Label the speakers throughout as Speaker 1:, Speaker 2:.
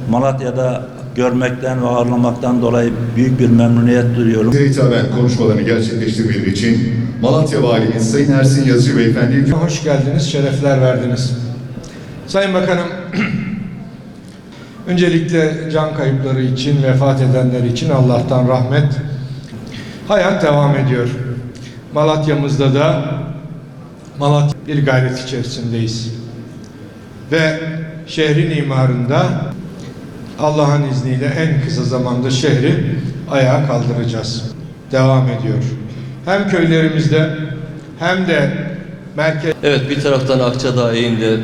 Speaker 1: Malatya'da görmekten ve ağırlamaktan dolayı büyük bir memnuniyet duyuyorum.
Speaker 2: Size hitaben konuşmalarını gerçekleştirdiğim için Malatya Valimiz Sayın Ersin Yazıcı Beyefendi.
Speaker 3: Hoş geldiniz, şerefler verdiniz. Sayın Bakanım, öncelikle can kayıpları için, vefat edenler için Allah'tan rahmet. Hayat devam ediyor. Malatya'mızda da Malatya bir gayret içerisindeyiz. Ve şehrin imarında Allah'ın izniyle en kısa zamanda şehri ayağa kaldıracağız. Devam ediyor. Hem köylerimizde hem de merkez...
Speaker 4: Evet, bir taraftan Akçadağ Eğin'de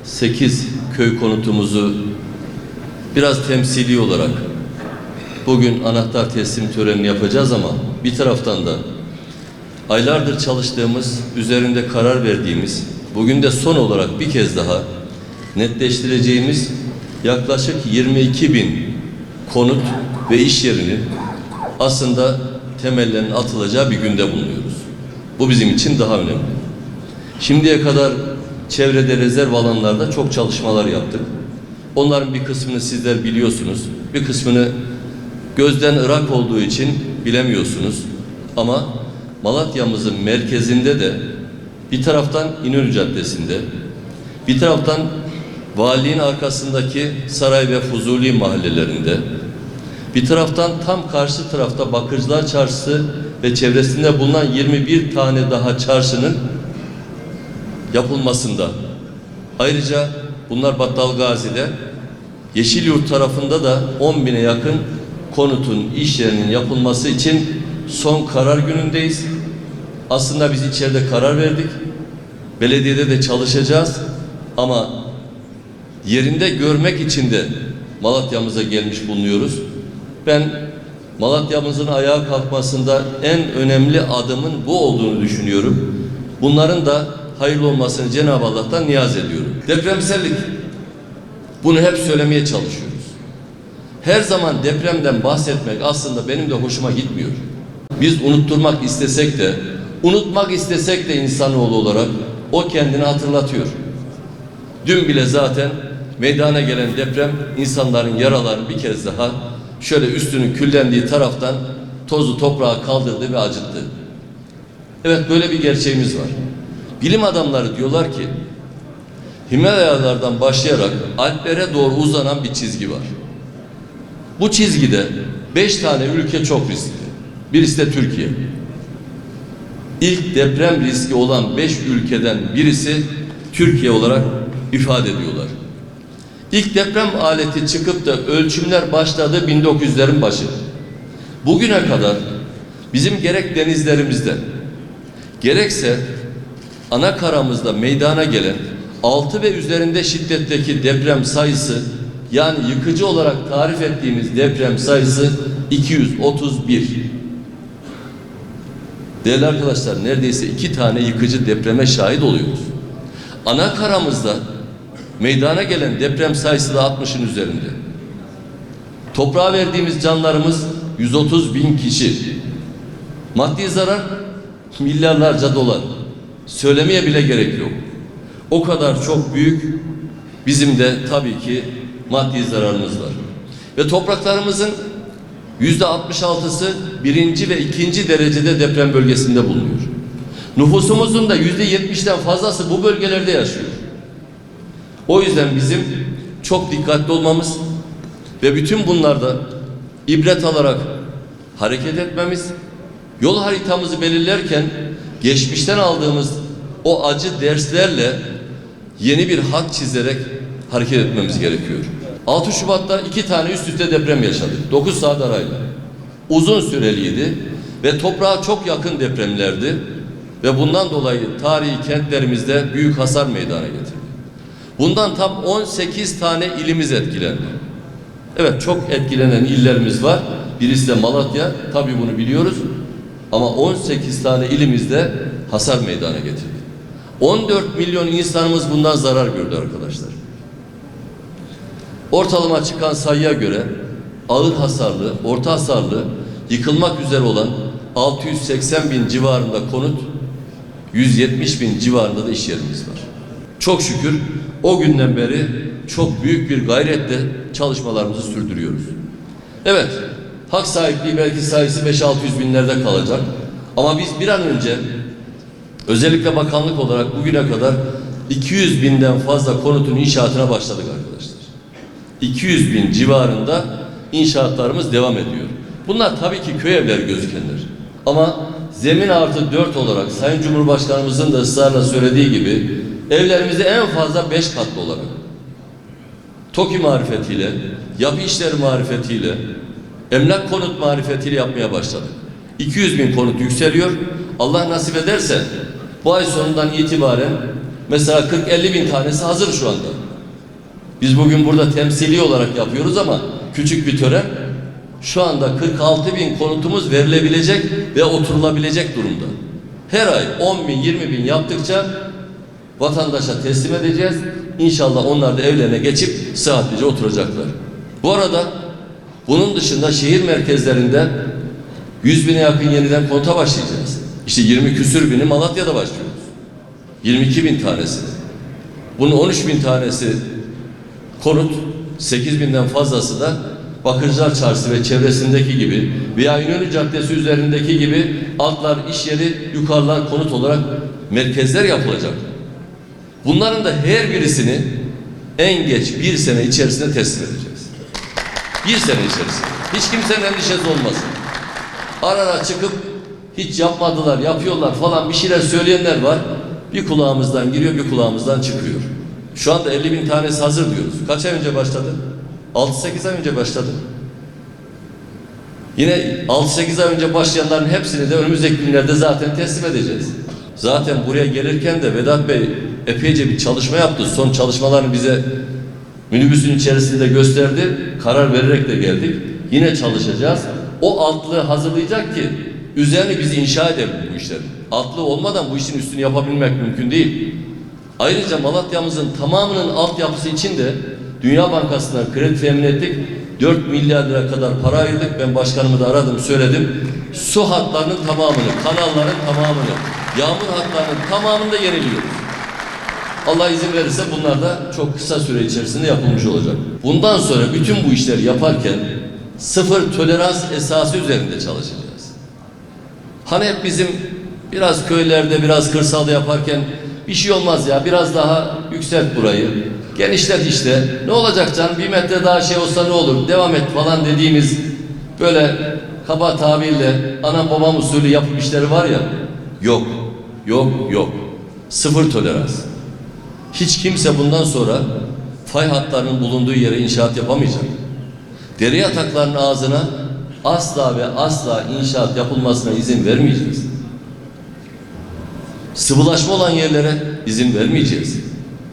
Speaker 4: 8 köy konutumuzu biraz temsili olarak bugün anahtar teslim törenini yapacağız ama bir taraftan da aylardır çalıştığımız, üzerinde karar verdiğimiz, bugün de son olarak bir kez daha netleştireceğimiz yaklaşık 22.000 konut ve iş yerinin aslında temellerinin atılacağı bir günde bulunuyoruz. Bu bizim için daha önemli. Şimdiye kadar çevrede rezerv alanlarda çok çalışmalar yaptık. Onların bir kısmını sizler biliyorsunuz. Bir kısmını gözden ırak olduğu için bilemiyorsunuz. Ama Malatya'mızın merkezinde de bir taraftan İnönü Caddesi'nde, bir taraftan valiliğin arkasındaki Saray ve Fuzuli mahallelerinde, bir taraftan tam karşı tarafta Bakırcılar Çarşısı ve çevresinde bulunan 21 tane daha çarşının yapılmasında. Ayrıca bunlar Battalgazi'de, Yeşilyurt tarafında da 10.000'e yakın konutun, iş yerinin yapılması için son karar günündeyiz. Aslında biz içeride karar verdik. Belediyede de çalışacağız ama yerinde görmek için de Malatya'mıza gelmiş bulunuyoruz. Ben Malatya'mızın ayağa kalkmasında en önemli adımın bu olduğunu düşünüyorum. Bunların da hayırlı olmasını Cenab-ı Allah'tan niyaz ediyorum. Depremsellik. Bunu hep söylemeye çalışıyoruz. Her zaman depremden bahsetmek aslında benim de hoşuma gitmiyor. Biz unutturmak istesek de, unutmak istesek de insanoğlu olarak o kendini hatırlatıyor. Dün bile zaten meydana gelen deprem insanların yaralarını bir kez daha şöyle üstünün küllendiği taraftan tozu toprağa kaldırdı ve acıttı. Evet, böyle bir gerçeğimiz var. Bilim adamları diyorlar ki Himalayalardan başlayarak Alplere doğru uzanan bir çizgi var. Bu çizgide 5 tane ülke çok riskli. Birisi de Türkiye. İlk deprem riski olan 5 ülkeden birisi Türkiye olarak ifade ediyorlar. İlk deprem aleti çıkıp da ölçümler başladı 1900'lerin başı. Bugüne kadar bizim gerek denizlerimizde gerekse ana karamızda meydana gelen 6 ve üzerinde şiddetteki deprem sayısı, yani yıkıcı olarak tarif ettiğimiz deprem sayısı 231. Değerli arkadaşlar, neredeyse 2 tane yıkıcı depreme şahit oluyoruz. Ana karamızda meydana gelen deprem sayısı da 60'ın üzerinde. Toprağa verdiğimiz canlarımız 130.000 kişi. Maddi zarar milyarlarca dolar. Söylemeye bile gerek yok. O kadar çok büyük bizim de tabii ki maddi zararımız var. Ve topraklarımızın %66'sı 1. ve 2. derecede deprem bölgesinde bulunuyor. Nüfusumuzun da %70'den fazlası bu bölgelerde yaşıyor. O yüzden bizim çok dikkatli olmamız ve bütün bunlarda ibret alarak hareket etmemiz, yol haritamızı belirlerken geçmişten aldığımız o acı derslerle yeni bir hat çizerek hareket etmemiz gerekiyor. 6 Şubat'ta 2 tane üst üste deprem yaşadık. 9 saat arayla. Uzun süreliydi ve toprağa çok yakın depremlerdi ve bundan dolayı tarihi kentlerimizde büyük hasar meydana getirdi. Bundan tam 18 tane ilimiz etkilendi. Evet, çok etkilenen illerimiz var. Birisi de Malatya. Tabii bunu biliyoruz. Ama 18 tane ilimizde hasar meydana getirdi. 14 milyon insanımız bundan zarar gördü arkadaşlar. Ortalama çıkan sayıya göre ağır hasarlı, orta hasarlı, yıkılmak üzere olan 680.000 civarında konut, 170.000 civarında da iş yerimiz var. Çok şükür o günden beri çok büyük bir gayretle çalışmalarımızı sürdürüyoruz. Evet, hak sahipliği belki sayısı 5-600 binlerde kalacak. Ama biz bir an önce özellikle bakanlık olarak bugüne kadar 200 binden fazla konutun inşaatına başladık arkadaşlar. 200 bin civarında inşaatlarımız devam ediyor. Bunlar tabii ki köy evleri gözükenler. Ama zemin artı 4 olarak Sayın Cumhurbaşkanımızın da ısrarla söylediği gibi evlerimizi en fazla 5 katlı olarak TOKİ marifetiyle, yapı işleri marifetiyle, emlak konut marifetiyle yapmaya başladık. 200 bin konut yükseliyor. Allah nasip ederse bu ay sonundan itibaren mesela 40-50 bin tanesi hazır şu anda. Biz bugün burada temsili olarak yapıyoruz ama küçük bir tören. Şu anda 46 bin konutumuz verilebilecek ve oturulabilecek durumda. Her ay 10 bin, 20 bin yaptıkça vatandaşa teslim edeceğiz. İnşallah onlar da evlerine geçip sıhhatlice oturacaklar. Bu arada bunun dışında şehir merkezlerinde 100 bine yakın yeniden konuta başlayacağız. İşte 20 küsür bini Malatya'da başlıyoruz. 22 bin tanesi. Bunun 13 bin tanesi konut, 8 binden fazlası da Bakırcılar Çarşısı ve çevresindeki gibi veya İnönü Caddesi üzerindeki gibi altlar iş yeri, yukarılar konut olarak merkezler yapılacak. Bunların da her birisini en geç bir sene içerisinde teslim edeceğiz. Bir sene içerisinde. Hiç kimsenin endişesi olmasın. Ara ara çıkıp hiç yapmadılar, yapıyorlar falan bir şeyler söyleyenler var. Bir kulağımızdan giriyor, bir kulağımızdan çıkıyor. Şu anda 50 bin tanesi hazır diyoruz. Kaç ay önce başladı? 6-8 ay önce başladı. Yine 6-8 ay önce başlayanların hepsini de önümüzdeki günlerde zaten teslim edeceğiz. Zaten buraya gelirken de Vedat Bey epeyce bir çalışma yaptı. Son çalışmalarını bize minibüsün içerisinde gösterdi. Karar vererek de geldik. Yine çalışacağız. O altlığı hazırlayacak ki üzerini biz inşa edelim bu işleri. Altlığı olmadan bu işin üstünü yapabilmek mümkün değil. Ayrıca Malatya'mızın tamamının altyapısı için de Dünya Bankası'ndan kredi temin ettik. 4 milyar lira kadar para ayırdık. Ben başkanımı da aradım, söyledim. Su hatlarının tamamını, kanalların tamamını, yağmur hatlarının tamamını da yeniliyoruz. Allah izin verirse bunlar da çok kısa süre içerisinde yapılmış olacak. Bundan sonra bütün bu işleri yaparken sıfır tolerans esası üzerinde çalışacağız. Hani hep bizim biraz köylerde, biraz kırsalda yaparken bir şey olmaz ya, biraz daha yükselt burayı, genişlet işte, ne olacak canım, bir metre daha şey olsa ne olur, devam et falan dediğimiz böyle kaba tabirle anam babam usulü yapım işleri var ya, yok, yok, yok. Sıfır tolerans. Hiç kimse bundan sonra fay hatlarının bulunduğu yere inşaat yapamayacak. Dere yataklarının ağzına asla ve asla inşaat yapılmasına izin vermeyeceğiz. Sıvılaşma olan yerlere izin vermeyeceğiz.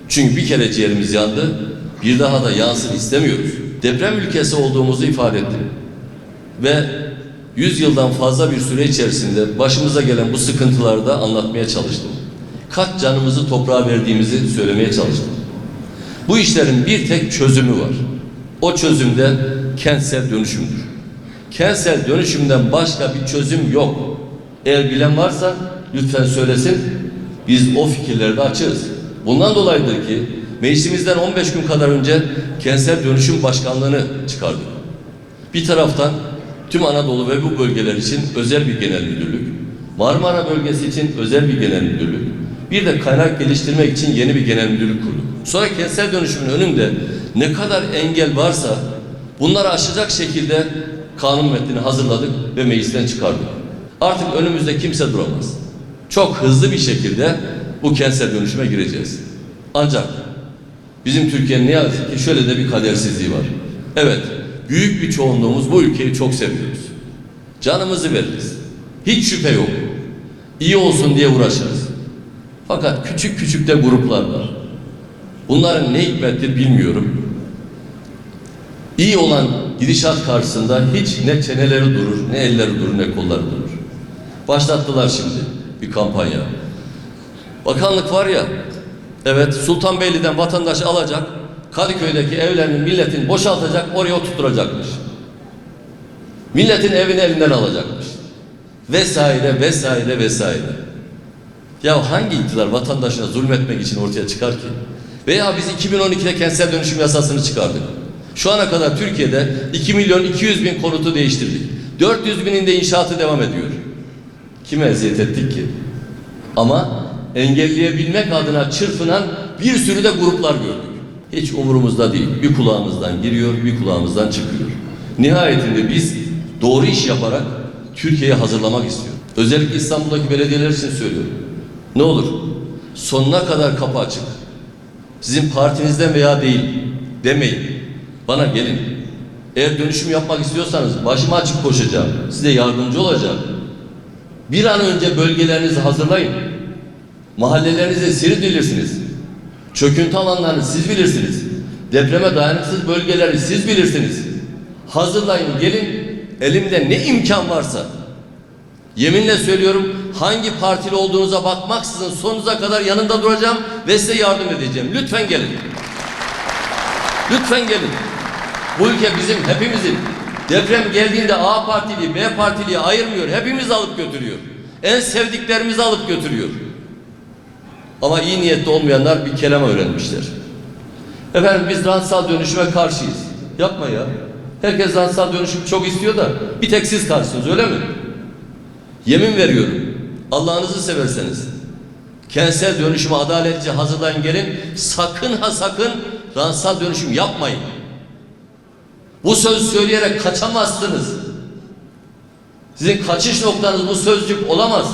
Speaker 4: Çünkü bir kere ciğerimiz yandı, bir daha da yansın istemiyoruz. Deprem ülkesi olduğumuzu ifade ettim. Ve 100 yıldan fazla bir süre içerisinde başımıza gelen bu sıkıntıları da anlatmaya çalıştım. Kaç canımızı toprağa verdiğimizi söylemeye çalıştım. Bu işlerin bir tek çözümü var. O çözüm de kentsel dönüşümdür. Kentsel dönüşümden başka bir çözüm yok. Eğer bilen varsa lütfen söylesin. Biz o fikirlerde açığız. Bundan dolayıdır ki meclisimizden 15 gün kadar önce kentsel dönüşüm başkanlığını çıkardık. Bir taraftan tüm Anadolu ve bu bölgeler için özel bir genel müdürlük, Marmara bölgesi için özel bir genel müdürlük, bir de kaynak geliştirmek için yeni bir genel müdürlük kurduk. Sonra kentsel dönüşümün önünde ne kadar engel varsa bunları aşacak şekilde kanun metnini hazırladık ve meclisten çıkardık. Artık önümüzde kimse duramaz. Çok hızlı bir şekilde bu kentsel dönüşüme gireceğiz. Ancak bizim Türkiye'nin ne yazık ki şöyle de bir kadersizliği var. Evet, büyük bir çoğunluğumuz bu ülkeyi çok seviyoruz. Canımızı veririz. Hiç şüphe yok. İyi olsun diye uğraşırız. Fakat küçük küçük de gruplar var. Bunların ne hikmettir bilmiyorum. İyi olan gidişat karşısında hiç ne çeneleri durur, ne elleri durur, ne kolları durur. Başlattılar şimdi bir kampanya. Bakanlık var ya, evet, Sultanbeyli'den vatandaşı alacak, Kadıköy'deki evlerinin milletin boşaltacak, oraya oturtturacakmış. Milletin evini elinden alacakmış. Vesaire, vesaire, vesaire. Ya hangi iktidar vatandaşına zulmetmek için ortaya çıkar ki? Veya biz 2012'de kentsel dönüşüm yasasını çıkardık. Şu ana kadar Türkiye'de 2.200.000 konutu değiştirdik. 400.000'inde inşaatı devam ediyor. Kime eziyet ettik ki? Ama engelleyebilmek adına çırpınan bir sürü de gruplar gördük. Hiç umurumuzda değil. Bir kulağımızdan giriyor, bir kulağımızdan çıkıyor. Nihayetinde biz doğru iş yaparak Türkiye'yi hazırlamak istiyoruz. Özellikle İstanbul'daki belediyeler için söylüyorum. Ne olur sonuna kadar kapı açık. Sizin partinizden veya değil demeyin. Bana gelin. Eğer dönüşüm yapmak istiyorsanız başıma açık koşacağım. Size yardımcı olacağım. Bir an önce bölgelerinizi hazırlayın. Mahallelerinizi siz bilirsiniz. Çöküntü alanlarını siz bilirsiniz. Depreme dayanıksız bölgeleri siz bilirsiniz. Hazırlayın, gelin. Elimde ne imkan varsa. Yeminle söylüyorum, hangi partili olduğunuza bakmaksızın sonunuza kadar yanında duracağım ve size yardım edeceğim. Lütfen gelin. Lütfen gelin. Bu ülke bizim, hepimizin. Deprem geldiğinde A partili, B partiliyi ayırmıyor. Hepimiz alıp götürüyor. En sevdiklerimizi alıp götürüyor. Ama iyi niyetli olmayanlar bir kelime öğrenmişler. Efendim biz rantsal dönüşüme karşıyız. Yapma ya. Herkes rantsal dönüşüm çok istiyor da bir tek siz karşısınız, öyle mi? Yemin veriyorum. Allah'ınızı severseniz kentsel dönüşümü adaletçe hazırlayın, gelin. Sakın ha sakın rantsal dönüşüm yapmayın. Bu söz söyleyerek kaçamazsınız. Sizin kaçış noktanız bu sözcük olamaz.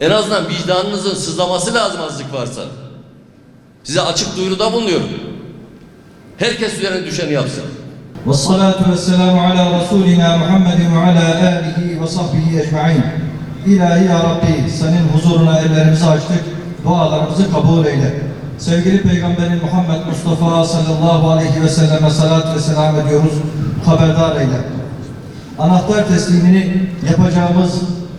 Speaker 4: En azından vicdanınızın sızlaması lazım azıcık varsa. Size açık duyuruda bulunuyorum. Herkes üzerine düşeni yapsın.
Speaker 5: Vessalatu vesselamu ala Resulina Muhammedin ve ala alihi ve sahbihi ecma'in. İlahi ya Rabbi, senin huzuruna ellerimizi açtık, dualarımızı kabul eyle. Sevgili Peygamberin Muhammed Mustafa sallallahu aleyhi ve selleme salat ve selam ediyoruz, haberdar eyle. Anahtar teslimini yapacağımız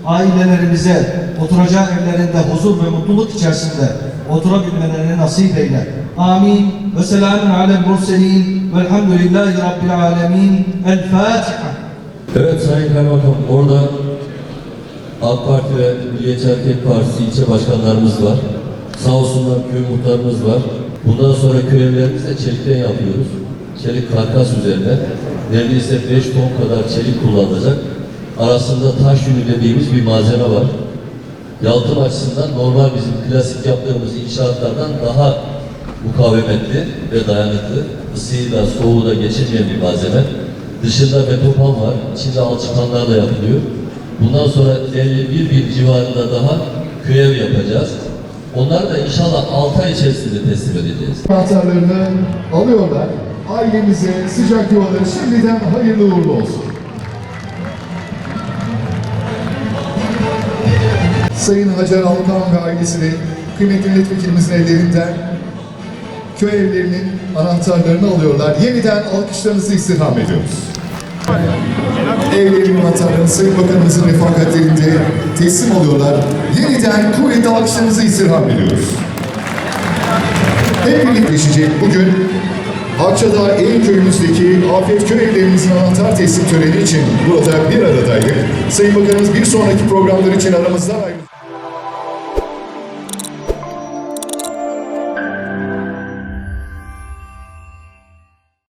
Speaker 5: ailelerimize, oturacağı evlerinde huzur ve mutluluk içerisinde oturabilmelerini nasip eyle. Amin. Ve selamun alel murselin velhamdülillahi rabbil alemin. El Fatiha.
Speaker 6: Evet Sayın Kaymakam, orada AK Parti ve Milliyetçi Hareket Partisi ilçe başkanlarımız var. Sağ olsunlar köy muhtarımız var. Bundan sonra köy evlerimizi de çelikten yapıyoruz. Çelik karkas üzerine. Neredeyse 5 ton kadar çelik kullanılacak. Arasında taş yünü dediğimiz bir malzeme var. Yalıtım açısından normal bizim klasik yaptığımız inşaatlardan daha mukavemetli ve dayanıklı. Isıyı da soğuğu da geçeceğim bir malzeme. Dışında betopan var, içinde alçıpanlar da yapılıyor. Bundan sonra 51 bin civarında daha köy ev yapacağız. Onları da inşallah 6 ay içerisinde teslim edeceğiz.
Speaker 2: Anahtarlarını alıyorlar. Ailemize sıcak yuvaları şimdiden hayırlı uğurlu olsun. Sayın Hacer Alkan ve ailesinin kıymetli milletvekilimizin ellerinden köy evlerinin anahtarlarını alıyorlar. Yeniden alkışlarınızı istirham ediyoruz. Evlerin anahtarlarını Sayın Bakanımızın refakatlerinde teslim alıyorlar. Yeniden kuvvetli alkışlarınızı istirham ediyoruz. Hep birlikte geçecek bugün Akçadağ Eğin köyümüzdeki Afet Köy Evlerimizin anahtar teslim töreni için burada bir aradaydık. Sayın Bakanımız bir sonraki programlar için aramızdan ayrıldı.